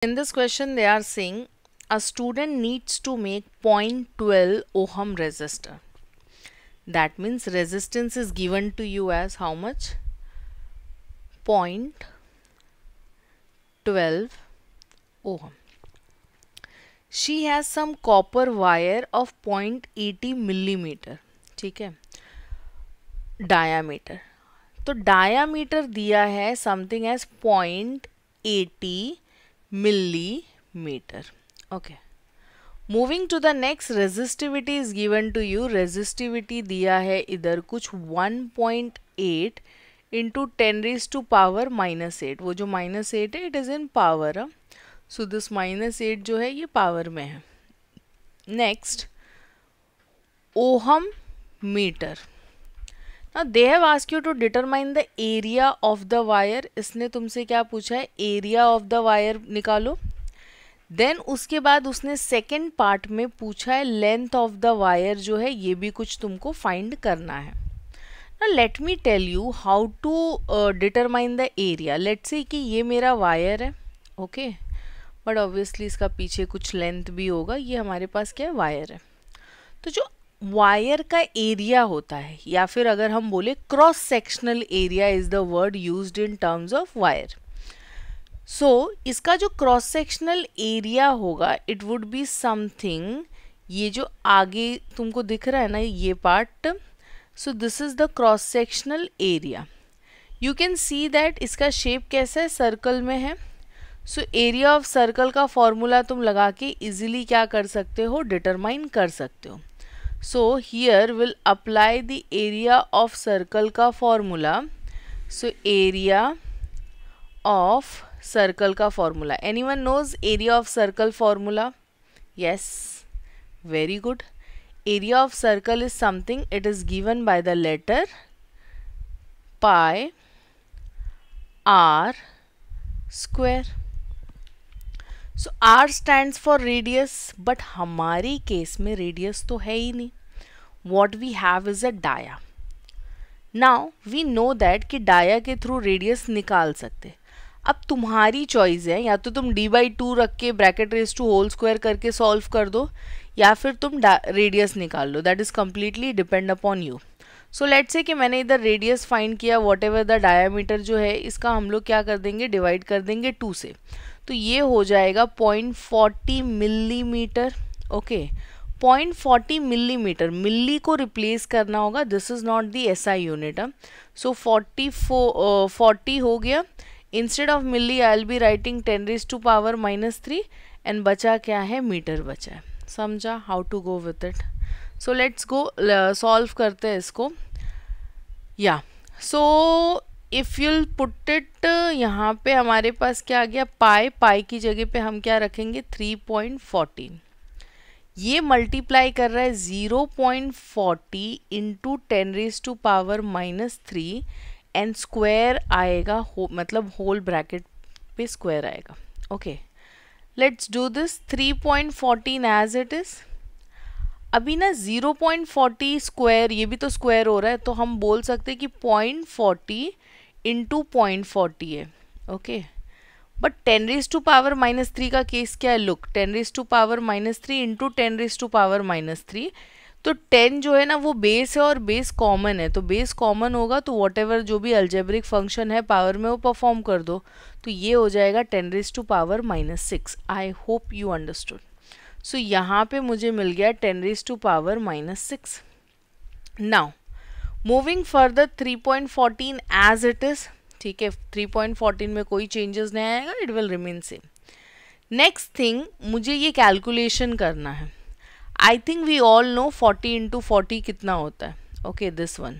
In this question, they are saying a student needs to make 0.12 ohm resistor. That means resistance is given to you as how much? 0.12 ohm. She has some copper wire of 0.80 millimeter. ठीक है, diameter. तो diameter दिया है something as 0.80 millimeter. Okay. Moving to the next, resistivity is given to you. Resistivity दिया है इधर कुछ 1.8 into 10 raised to power minus 8. वो जो minus 8 है, it is in power. So this minus 8 जो है ये power में है. Next, ohm meter. Now they have asked you to determine the area of the wire. इसने तुमसे क्या पूछा है? Area of the wire निकालो. देन उसके बाद उसने सेकेंड पार्ट में पूछा है लेंथ ऑफ द वायर जो है ये भी कुछ तुमको फाइंड करना है. Now let me tell you how to determine the area. Let's say कि ये मेरा वायर है, ओके, बट ऑब्वियसली इसका पीछे कुछ लेंथ भी होगा. ये हमारे पास क्या है? वायर है. तो जो वायर का एरिया होता है, या फिर अगर हम बोले cross sectional area is the word used in terms of wire. So इसका जो क्रॉस सेक्शनल एरिया होगा इट वुड बी समथिंग, ये जो आगे तुमको दिख रहा है ना ये part, so this is the cross sectional area. You can see that इसका शेप कैसा है? सर्कल में है. सो एरिया ऑफ सर्कल का फॉर्मूला तुम लगा के इजीली क्या कर सकते हो? डिटरमाइन कर सकते हो. So here will apply the area of circle का formula. So area of circle का formula. Anyone knows area of circle formula? Yes, very good. Area of circle is something, it is given by the letter pi r square. So r stands for radius, but हमारी case में radius तो है ही नहीं. What we have is a dia. Now we know that कि dia के through radius निकाल सकते. अब तुम्हारी चॉइस है, या तो तुम d/2 रख के bracket raise to whole square करके सॉल्व कर दो, या फिर तुम रेडियस निकाल लो. That is completely depend upon you. So let's say कि मैंने इधर रेडियस फाइंड किया, वॉट एवर द डायामीटर जो है इसका हम लोग क्या कर देंगे? डिवाइड कर देंगे 2 से. तो ये हो जाएगा 0.40 मिलीमीटर. Okay, 0.40 millimetre. मिली को रिप्लेस करना होगा. This is not the SI unit. So 40 हो गया. Instead of milli I will be writing 10 raised to power minus 3 and बचा क्या है? मीटर बचा है. समझा how to go with it? So let's go solve करते हैं इसको. या so if you'll put it, यहाँ पे हमारे पास क्या आ गया? पाई की जगह पे हम क्या रखेंगे? 3.40. ये मल्टीप्लाई कर रहा है 0.40 into 10 raised to power minus 3 and square आएगा, मतलब होल ब्रैकेट पे स्क्वायर आएगा. Okay, let's do this. 3.14 as it is. अभी ना 0.40 स्क्वायर, ये भी तो स्क्वायर हो रहा है, तो हम बोल सकते हैं कि 0.40 इंटू 0.40 है. Okay, but 10 raised to power minus 3 का केस क्या है? Look, 10 raised to power minus 3 into 10 raised to power minus 3. तो 10 जो है ना वो बेस है और बेस कॉमन है, तो बेस कॉमन होगा तो वॉट एवर जो भी अल्जेब्रिक फंक्शन है पावर में वो परफॉर्म कर दो. तो ये हो जाएगा 10 raised to power minus 6. I hope you understood. So यहाँ पे मुझे मिल गया 10 raised to power minus 6. Now moving further 3.14 as it is. ठीक है, 3.14 में कोई चेंजेस नहीं आएगा, it will remain same. Next thing, मुझे ये कैलकुलेशन करना है. I think we all know 40 into 40 कितना होता है? Okay, this one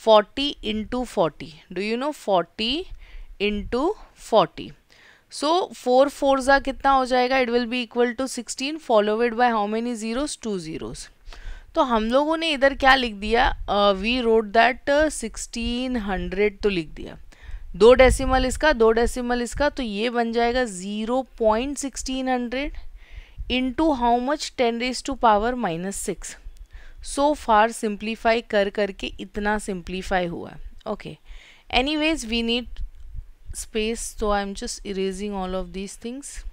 40 into 40. Do you know 40 into 40? So 4 4s कितना हो जाएगा? It will be equal to 16 followed by how many zeros? 2 zeros. तो हम लोगों ने इधर क्या लिख दिया? We wrote that 1600 तो लिख दिया. 2 डेसिमल इसका, 2 डेसिमल इसका, तो ये बन जाएगा 0.1600 into how much? 10 raised to power minus 6. So far simplify कर करके इतना सिंप्लीफाई हुआ. Okay, anyways we need space, so I'm just erasing all of these things.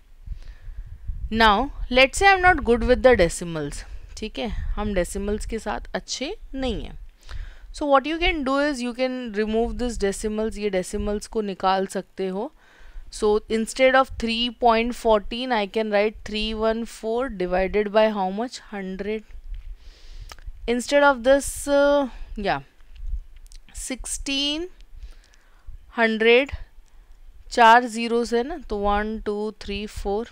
Now let's say I am not good with the decimals, ठीक है, हम decimals के साथ अच्छे नहीं हैं. So what you can do is you can remove this decimals, ये decimals को निकाल सकते हो. So instead of 3.14 I can write 314 divided by how much 100. Instead of this 1600, 4 zeros है ना, तो 1 2 3 4.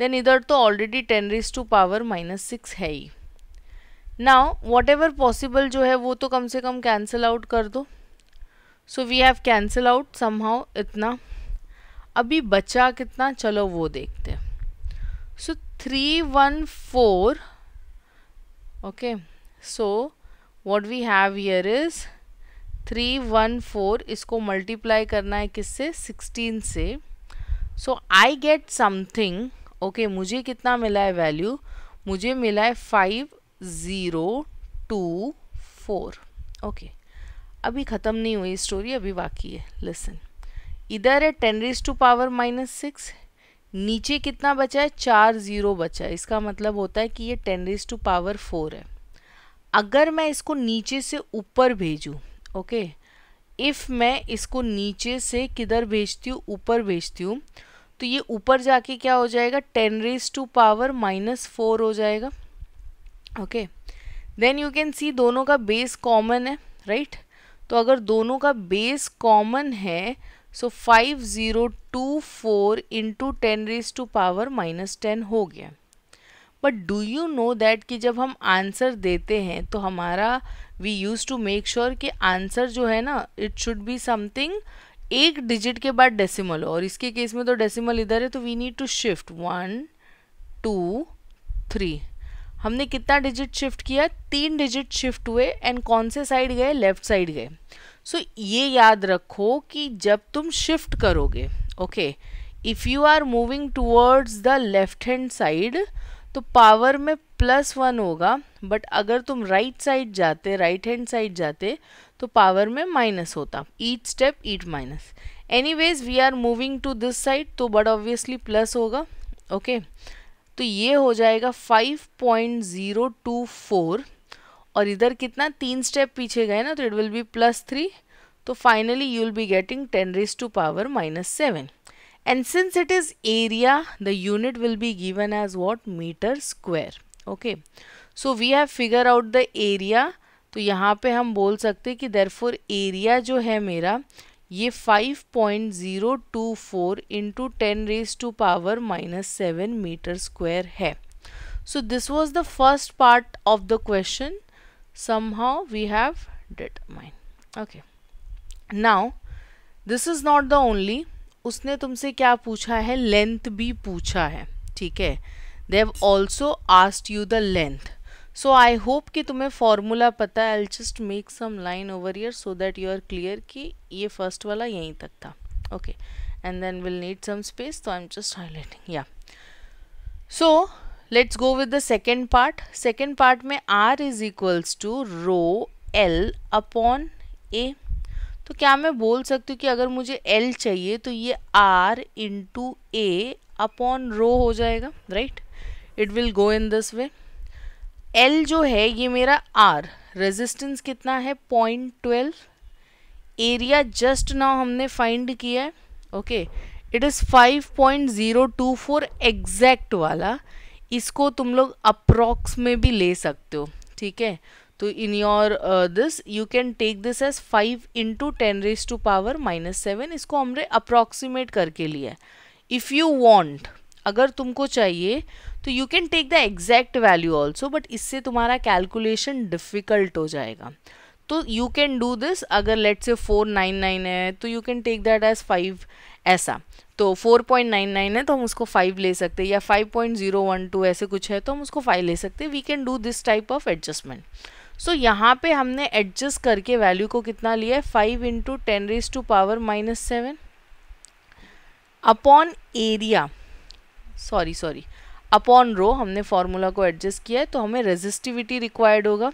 देन इधर तो ऑलरेडी 10⁻⁻6 है ही. नाउ वॉट एवर पॉसिबल जो है वो तो कम से कम कैंसिल आउट कर दो. So we have cancel out somehow इतना. अभी बचा कितना, चलो वो देखते हैं. So 314. Okay, so what we have here is 314, इसको मल्टीप्लाई करना है किससे, 16 से. So I get something. Okay, मुझे कितना मिला है वैल्यू, मुझे मिला है 5024. ओके, अभी ख़त्म नहीं हुई स्टोरी, अभी बाकी है. लिसन, इधर है 10⁻⁻6, नीचे कितना बचा है, 4 जीरो बचा है. इसका मतलब होता है कि ये 10⁻4 है. अगर मैं इसको नीचे से ऊपर भेजूँ, ओके, इफ़ मैं इसको नीचे से किधर भेजती हूँ, ऊपर भेजती हूँ, तो ये ऊपर जाके क्या हो जाएगा, 10⁻⁻4 हो जाएगा. Okay, then you can see दोनों का बेस कॉमन है, राइट. तो अगर दोनों का बेस कॉमन है, सो 5024 इंटू 10⁻⁻10 हो गया. But do you know that कि जब हम आंसर देते हैं तो हमारा we use to make sure कि आंसर जो है ना, इट शुड बी समथिंग एक डिजिट के बाद डेसिमल हो. और इसके केस में तो डेसिमल इधर है, तो वी नीड टू शिफ्ट 1 2 3. हमने कितना डिजिट शिफ्ट किया, 3 डिजिट शिफ्ट हुए. एंड कौन से साइड गए, लेफ्ट साइड गए. सो ये याद रखो कि जब तुम शिफ्ट करोगे, okay, if you are moving towards the left hand side तो पावर में +1 होगा. बट अगर तुम राइट साइड जाते, राइट हैंड साइड जाते, तो पावर में माइनस होता. Each step each minus. Anyways we are moving to this side, तो बट ऑब्वियसली प्लस होगा. ओके, तो ये हो जाएगा 5.024. और इधर कितना, 3 स्टेप पीछे गए ना, तो इट विल बी +3. तो finally you will be getting 10⁻⁻7. And since it is area, the unit will be given as what, meter square. Okay, so we have figure out the area. तो यहाँ पे हम बोल सकते हैं कि therefore area जो है मेरा, ये 5.024 इंटू 10⁻⁻7 मीटर स्क्वायर है. So this was the first part of the question. Somehow we have determined. Okay, now this is not the only. उसने तुमसे क्या पूछा है, लेंथ भी पूछा है, ठीक है. They have also asked you the length. So I hope कि तुम्हें फॉर्मूला पता है. I just make some line over here so that you are clear कि ये फर्स्ट वाला यहीं तक था. Okay, and then will need some space, तो I am just highlighting. Yeah so let's go with the second part. Second part में R is equals to ρl upon A. तो क्या मैं बोल सकती हूँ कि अगर मुझे L चाहिए तो ये R into A upon rho हो जाएगा, right. It will go in this way. L जो है ये मेरा R, रेजिस्टेंस कितना है 0.12. एरिया जस्ट नाउ हमने फाइंड किया है. ओके, इट इज़ 5.024 एग्जैक्ट वाला. इसको तुम लोग अप्रॉक्स में भी ले सकते हो, ठीक है. तो in your this you can take this as 5 into 10⁻⁻7. इसको हमने अप्रॉक्सीमेट करके लिया है. इफ़ यू वॉन्ट, अगर तुमको चाहिए तो you can take the exact value also, but इससे तुम्हारा कैलकुलेशन डिफ़िकल्ट हो जाएगा. तो यू कैन डू दिस. अगर लेट से 499 है तो you can take that as 5 ऐसा. तो 4.99 है तो हम उसको 5 ले सकते हैं, या 5.012 ऐसे कुछ है तो हम उसको 5 ले सकते हैं. We can do this type of adjustment. So यहाँ पे हमने एडजस्ट करके वैल्यू को कितना लिया है, 5 into 10⁻⁻7 upon area, sorry upon rho. हमने फॉर्मूला को एडजस्ट किया है तो हमें रेजिस्टिविटी रिक्वायर्ड होगा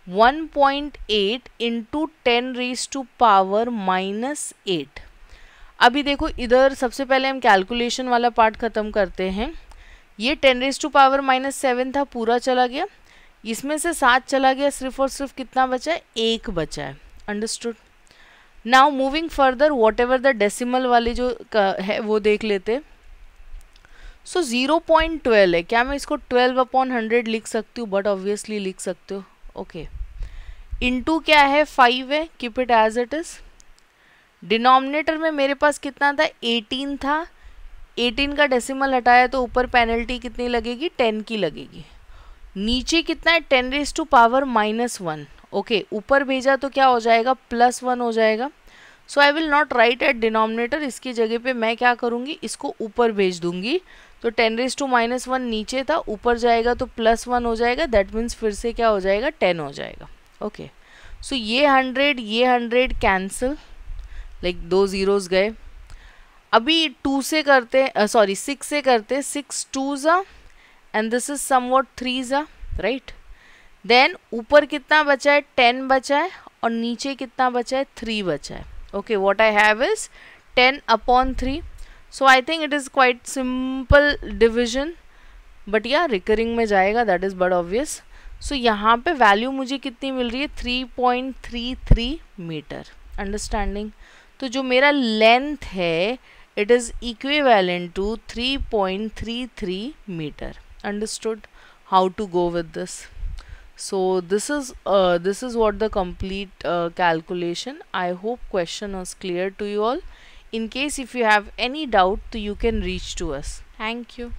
1.8 इंटू 10⁻⁻8. अभी देखो इधर सबसे पहले हम कैलकुलेशन वाला पार्ट ख़त्म करते हैं. ये 10⁻⁻7 था, पूरा चला गया, इसमें से 7 चला गया, सिर्फ और सिर्फ कितना बचा है, 1 बचा है। Understood. Now moving further, what ever the decimal वाली जो है वो देख लेते। सो 0.12 है, क्या मैं इसको 12/100 लिख सकती हूँ? बट ऑब्वियसली लिख सकते हो। ओके, इनटू क्या है, 5 है, keep it as it is. Denominator में मेरे पास कितना था, 18 था, 18 का डेसिमल हटाया तो ऊपर पेनल्टी कितनी लगेगी, 10 की लगेगी। नीचे कितना है, 10⁻⁻1। ओके, ऊपर भेजा तो क्या हो जाएगा, +1 हो जाएगा। So I will not write at denominator, इसकी जगह पे मैं क्या करूँगी, इसको ऊपर भेज दूंगी। तो 10⁻⁻1 नीचे था, ऊपर जाएगा तो +1 हो जाएगा, दैट मीन्स फिर से क्या हो जाएगा, 10 हो जाएगा। ओके, सो ये 100 कैंसिल, लाइक 2 ज़ीरोज़ गए। अभी 2 से करते, सॉरी 6 से करते, 6 2s and this is somewhat 3s, right. Then ऊपर कितना बचा है, 10 बचा है, और नीचे कितना बचा है, 3 बचा है। Okay, what I have is 10/3। So I think it is quite simple division, but या रिकरिंग में जाएगा, दैट इज़ बट ऑब्वियस। सो यहाँ पे वैल्यू मुझे कितनी मिल रही है, 3.33 मीटर। अंडरस्टैंडिंग। तो जो मेरा लेंथ है, it is equivalent to 3.33 meter. Understood how to go with this? So this is what the complete calculation. I hope question was clear to you all. In case if you have any doubt, you can reach to us. Thank you.